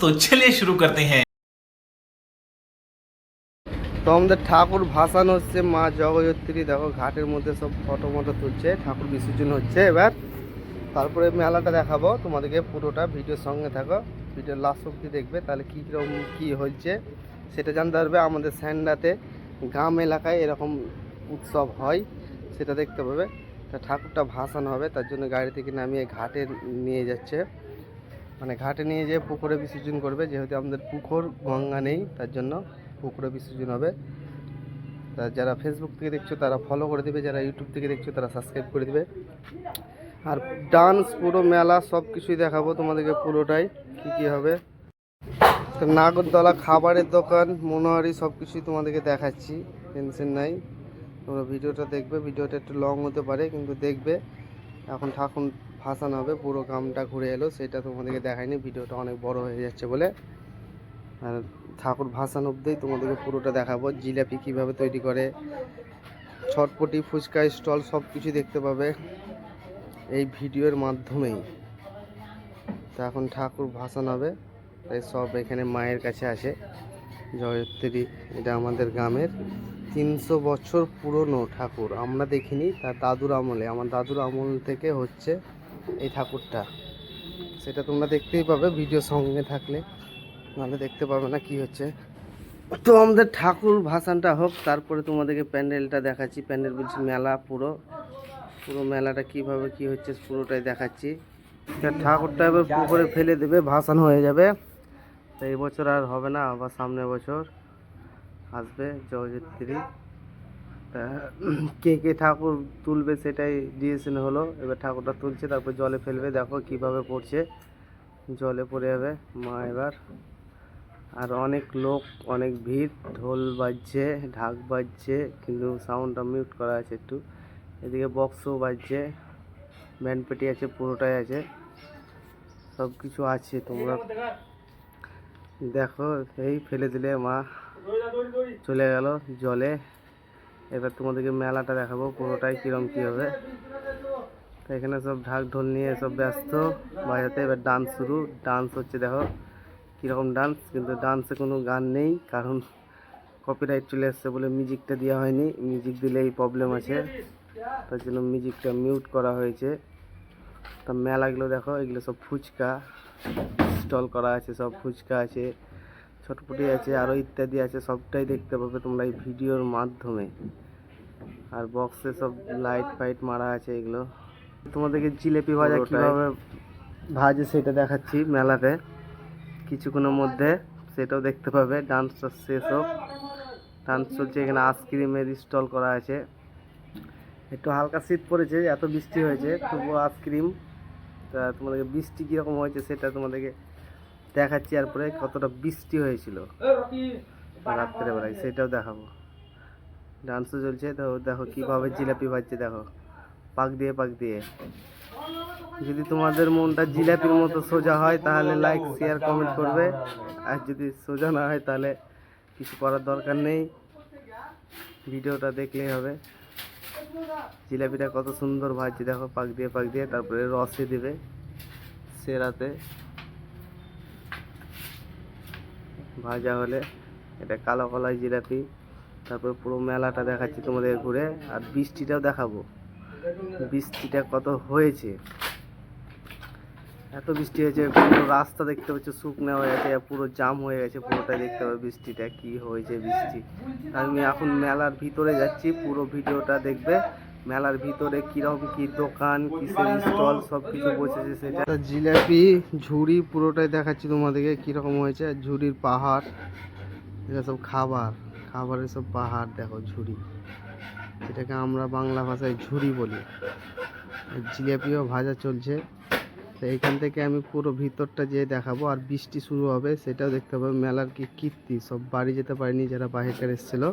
तो चलिए शुरू करते हैं। তো আমাদের ঠাকুর ভাসানো হচ্ছে, মা জগদ্ধাত্রী দেখো ঘাটের মধ্যে সব ফটো মটো তুলছে, ঠাকুর বিসর্জন হচ্ছে এবার। তারপরে মেলাটা দেখাবো তোমাদেরকে, পুরোটা ভিডিওর সঙ্গে থাকো, ভিডিওর লাস্ট অবধি দেখবে, তাহলে কীরকম কী হচ্ছে সেটা জানতে পারবে। আমাদের স্যান্ডাতে গ্রাম এলাকায় এরকম উৎসব হয়, সেটা দেখতে পাবে। তা ঠাকুরটা ভাসানো হবে, তার জন্য গাড়ি থেকে নামিয়ে ঘাটে নিয়ে যাচ্ছে, মানে ঘাটে নিয়ে যেয়ে পুকুরে বিসর্জন করবে। যেহেতু আমাদের পুকুর গঙ্গা নেই, তার জন্য পুকুরে বিসর্জন হবে। তা যারা ফেসবুক থেকে দেখছো তারা ফলো করে দেবে, যারা ইউটিউব থেকে দেখছো তারা সাবস্ক্রাইব করে দেবে। আর ডান্স, পুরো মেলা সব কিছুই দেখাবো তোমাদেরকে, পুরোটাই কী কী হবে। তো নাগরদোলা, খাবারের দোকান, মনোহারি সব কিছুই তোমাদেরকে দেখাচ্ছি, টেনশন নাই। তোমরা ভিডিওটা দেখবে, ভিডিওটা একটু লং হতে পারে কিন্তু দেখবে। এখন ঠাকুর ভাসানো হবে, পুরো গ্রামটা ঘুরে এলো, সেটা তোমাদেরকে দেখায়নি, ভিডিওটা অনেক বড় হয়ে যাচ্ছে বলে। আর ঠাকুর ভাসানো অবধি তোমাদেরকে পুরোটা দেখাবো, জিলাপি কীভাবে তৈরি করে, ছটপটি, ফুচকা স্টল সব কিছু দেখতে পাবে এই ভিডিওর মাধ্যমেই। তো এখন ঠাকুর ভাসানো হবে, তাই সব এখানে মায়ের কাছে আসে। জগদ্ধাত্রী, এটা আমাদের গ্রামের 300 বছর পুরনো ঠাকুর, আমরা দেখিনি, তার দাদুর আমলে, আমার দাদুর আমল থেকে হচ্ছে এই ঠাকুরটা। সেটা তোমরা দেখতেই পাবে ভিডিও সঙ্গে থাকলে, নাহলে দেখতে পাবে না কি হচ্ছে। তো আমাদের ঠাকুর ভাসানটা হোক, তারপরে তোমাদেরকে প্যান্ডেলটা দেখাচ্ছি, প্যান্ডেল বলছি মেলা, পুরো মেলাটা কিভাবে কি হচ্ছে পুরোটাই দেখাচ্ছি। ঠাকুরটা এবার পুকুরে ফেলে দেবে, ভাসানো হয়ে যাবে। তো এই বছর আর হবে না, আবার সামনের বছর আসবে জগদ্ধাত্রী। তা কে কে ঠাকুর তুলবে সেটাই ডিসিশন হলো, এবার ঠাকুরটা তুলছে, তারপর জলে ফেলবে, দেখো কিভাবে পড়ছে, জলে পড়ে যাবে মা এবার। আর অনেক লোক, অনেক ভিড়, ঢোল বাজছে, ঢাক বাজছে, কিন্তু সাউন্ডটা মিউট করা আছে একটু। এদিকে বক্সও বাজছে, ব্যান্ড পেটি আছে, পুরোটাই আছে, সব কিছু আছে। তোমরা দেখো, এই ফেলে দিলে মা চলে গেল জলে। এবার তোমাদেরকে মেলাটা দেখাবো পুরোটাই কীরকম কী হবে। তো এখানে সব ঢাক ঢোল নিয়ে সব ব্যস্ত বাজাতে। এবার ডান্স শুরু, ডান্স হচ্ছে, দেখো কীরকম ডান্স, কিন্তু ডান্সে কোনো গান নেই, কারণ কপিরাইট চলে আসছে বলে মিউজিকটা দেওয়া হয়নি, মিউজিক দিলেই প্রবলেম আছে, তার জন্য মিউজিকটা মিউট করা হয়েছে। তা মেলাগুলো দেখো, এগুলো সব ফুচকা স্টল করা আছে, সব ফুচকা আছে, ছটপটি আছে, আরও ইত্যাদি আছে, সবটাই দেখতে পাবে তোমরা এই ভিডিওর মাধ্যমে। আর বক্সে সব লাইট ফাইট মারা আছে, এগুলো তোমাদেরকে জিলেপি ভাজা কীভাবে ভাজে সেটা দেখাচ্ছি মেলাতে কিছুক্ষণের মধ্যে, সেটাও দেখতে পাবে। ডান্সটা শেষ হোক, ডান্স চলছে, এখানে আইসক্রিমের স্টল করা আছে। একটু হালকা শীত পড়েছে, এত বৃষ্টি হয়েছে, তবুও আইসক্রিম। তা তোমাদেরকে বৃষ্টি কীরকম হয়েছে সেটা তোমাদেরকে দেখাচ্ছি, আর পরে কতটা বৃষ্টি হয়েছিল রাত্রেবেলায় সেটাও দেখাবো। ডান্সও চলছে, তো দেখো কীভাবে জিলাপি ভাজছে, দেখো পাক দিয়ে পাক দিয়ে। যদি তোমাদের মনটা জিলাপির মতো সোজা হয় তাহলে লাইক শেয়ার কমেন্ট করবে, আর যদি সোজা না হয় তাহলে কিছু করার দরকার নেই, ভিডিওটা দেখলেই হবে। জিলাপিটা কত সুন্দর ভাজছে, দেখো পাক দিয়ে, তারপরে রসে দেবে সেরাতে ভাজা হলে। এটা কালো কলাই জিলাপি। তারপর পুরো মেলাটা দেখাচ্ছি তোমাদের ঘুরে, আর বৃষ্টিটাও দেখাবো, বৃষ্টিটা কত হয়েছে, এত বৃষ্টি হয়েছে, পুরো রাস্তা দেখতে পাচ্ছ শুকনো হয়ে গেছে, পুরো জাম হয়ে গেছে, পুরোটাই দেখতে পাবে বৃষ্টিটা কি হয়েছে বৃষ্টি। আমি এখন মেলার ভিতরে যাচ্ছি, পুরো ভিডিওটা দেখবে। মেলার ভিতরে কিরকম কি দোকান, কিসের স্টল, সব কিছু বসেছে সেটা। জিলাপি, ঝুড়ি পুরোটাই দেখাচ্ছি তোমাদেরকে কিরকম হয়েছে, ঝুড়ির পাহাড়, এটা সব খাবারের সব পাহাড়, দেখো ঝুড়ি, এটাকে আমরা বাংলা ভাষায় ঝুড়ি বলি। জিলাপিও ভাজা চলছে। তো এইখান থেকে আমি পুরো ভিতরটা যেয়ে দেখাবো, আর বৃষ্টি শুরু হবে সেটাও দেখতে পাবো। মেলার কি কীর্তি, সব বাড়ি যেতে পারেনি যারা বাইরেকার এসেছিলো,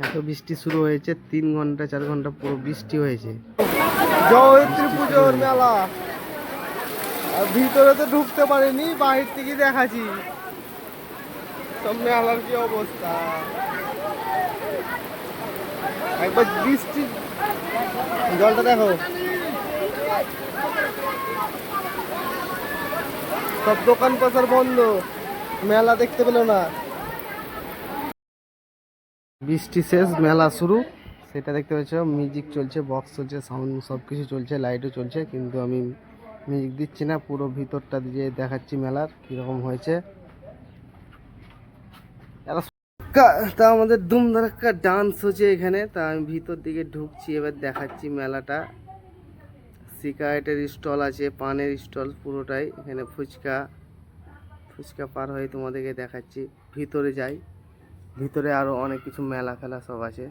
এত বৃষ্টি শুরু হয়েছে, 3 ঘন্টা 4 ঘন্টা পুরো বৃষ্টি হয়েছে। জয়ত্রী পুজোর মেলা, আর ভিতরে তো ঢুকতে পারিনি, বাহির থেকে দেখাচ্ছি সব মেলার কি অবস্থা। একবার বৃষ্টি জলটা দেখো, সব দোকান পাশার বন্ধ, মেলা দেখতে পেলো না। বৃষ্টি শেষ, মেলা শুরু, সেটা দেখতে পাচ্ছ। মিউজিক চলছে, বক্স চলছে, সাউন্ড সব কিছু চলছে, লাইটও চলছে, কিন্তু আমি মিউজিক দিচ্ছি না, পুরো ভিতরটা দিয়ে দেখাচ্ছি মেলার কীরকম হয়েছে। তা আমাদের ধুমধারাক্কা ডান্স হচ্ছে এখানে, তা আমি ভিতর দিকে ঢুকছি, এবার দেখাচ্ছি মেলাটা। সিগারেটের স্টল আছে, পানের স্টল পুরোটাই এখানে, ফুচকা ফুচকা পার হয়ে তোমাদেরকে দেখাচ্ছি। ভিতরে যাই, ভিতরে আরও অনেক কিছু মেলা ফেলা সব আছে,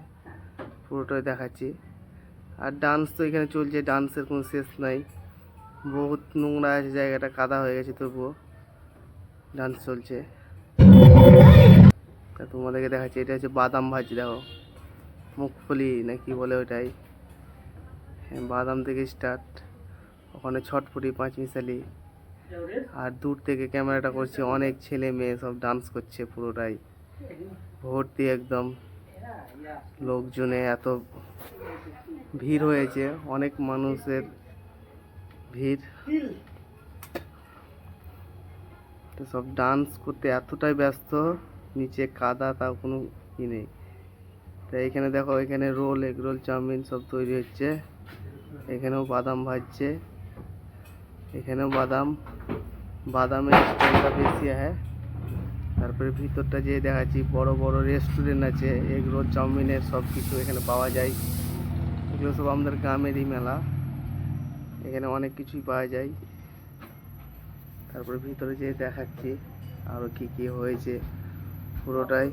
পুরোটাই দেখাচ্ছি। আর ডান্স তো এখানে চলছে, ডান্সের কোনো শেষ নাই। বহুত নোংরা আছে জায়গাটা, কাদা হয়ে গেছে, তবুও ডান্স চলছে। তা তোমাদেরকে দেখাচ্ছি, এটা হচ্ছে বাদাম ভাজি, দেখো মুগফলি না কি বলে ওটাই, হ্যাঁ বাদাম থেকে স্টার্ট, ওখানে ছটফটি পাঁচ মিশালি। আর দূর থেকে ক্যামেরাটা করছে, অনেক ছেলে মেয়ে সব ডান্স করছে, পুরোটাই ভর্তি একদম লোকজনে, এত ভিড় হয়েছে, অনেক মানুষের ভিড়। তো সব ডান্স করতে এতটাই ব্যস্ত, নিচে কাদা, তাও কোনো ই নেই। তো এখানে দেখো, এখানে রোল, এগ রোল, চাউমিন সব তৈরি হচ্ছে। এখানেও বাদাম ভাজছে, এখানেও বাদামের স্টাইলটা বেশি হ্যাঁ। তারপরে ভিতরটা যেয়ে দেখাচ্ছি, বড় বড় রেস্টুরেন্ট আছে, এগ রোল চাউমিনের সব কিছু এখানে পাওয়া যায়। এগুলো সব আমাদের গ্রামেরই মেলা, এখানে অনেক কিছুই পাওয়া যায়। তারপরে ভিতরে যেয়ে দেখাচ্ছি আরও কি কি হয়েছে পুরোটাই।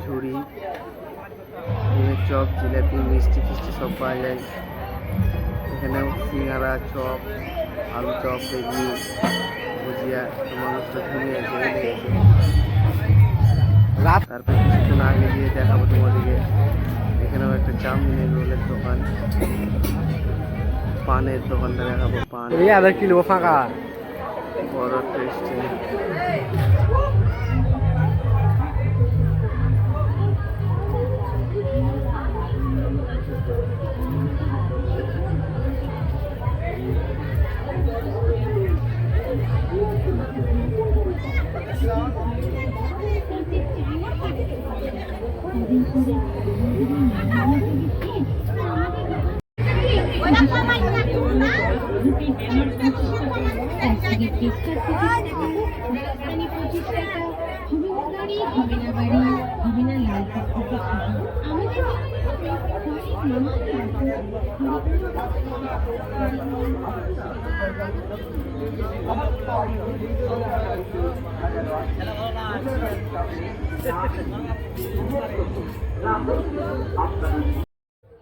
ঝুড়ি, ডিমের চপ, জিলাপি, মিষ্টি ফিষ্টি সব পাওয়া যায়। এখানেও সিঙ্গারা, চপ, আলু চপ, বেগনি, ভুজিয়া, মানুষটা ঘুমিয়ে আছে। তারপর কিছুক্ষণ আগে গিয়ে দেখাবো তোমাদেরকে, এখানেও একটা চাউমিনের রোলের দোকান, পানের দোকানটা দেখাবো, পান আধা কিলো ফাঁকা বড় টেস্টি।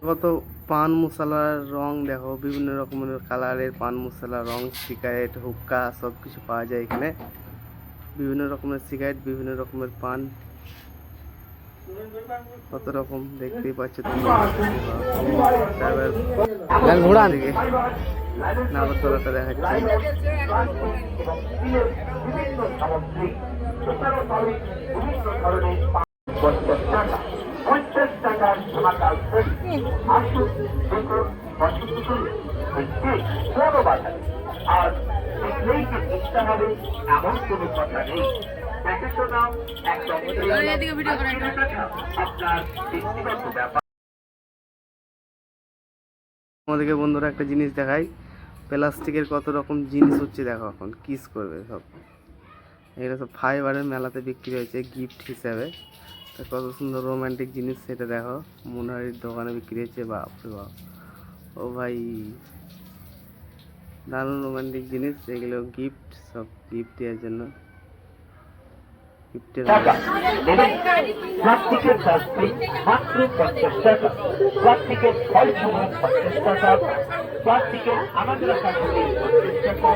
কত পান মশলার রং দেখো, বিভিন্ন রকমের কালারের পান মশলা, রং, সিগারেট, হুক্কা সব কিছু পাওয়া যায় এখানে। বিভিন্ন রকমের সিগারেট, বিভিন্ন রকমের পান, কত রকম দেখতেই পাচ্ছ তোমরা। নাগরদোলাটা দেখাচ্ছি। আর এমন কোনো কথা নেই, আমাদেরকে বন্ধুরা একটা জিনিস দেখাই, প্লাস্টিকের কত রকম জিনিস হচ্ছে দেখো, এখন কিস করবে সব, এগুলো সব ফাইবারের মেলাতে বিক্রি হয়েছে গিফট হিসাবে। তো কত সুন্দর রোমান্টিক জিনিস সেটা দেখো, মুনারির দোকানে বিক্রি হচ্ছে, বাপরে বাপ, ও ভাই দারুণ রোমান্টিক জিনিস এগুলো, গিফট সব, গিফট দেওয়ার জন্য, প্লাস্টিকের মাত্র 50 টাকা, প্লাস্টিকের ফল 50 টাকা, প্লাস্টিকের আনাজ রাখা 50 টাকা।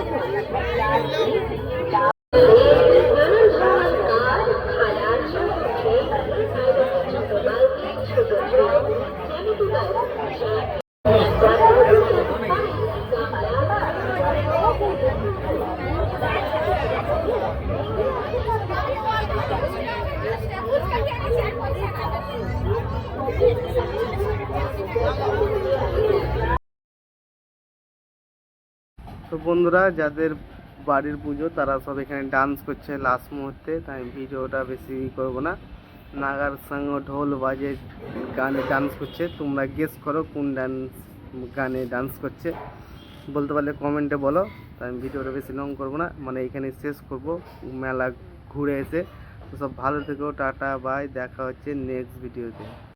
তো বন্ধুরা, যাদের বাড়ির পুজো তারা সব এখানে ডান্স করছে লাস্ট মুহূর্তে, তাই ভিডিওটা বেশি করবো না। নাগার সঙ্গে ঢোল বাজে গানে ডান্স করছে, তোমরা গেস করো কোন গানে ডান্স করছে, বলতে পারলে কমেন্টে বলো। তাই আমি ভিডিওটা বেশি লং করবো না, মানে এখানে শেষ করব মেলা ঘুরে এসে। তো সব ভালো থেকো, টাটা বাই, দেখা হচ্ছে নেক্সট ভিডিওতে।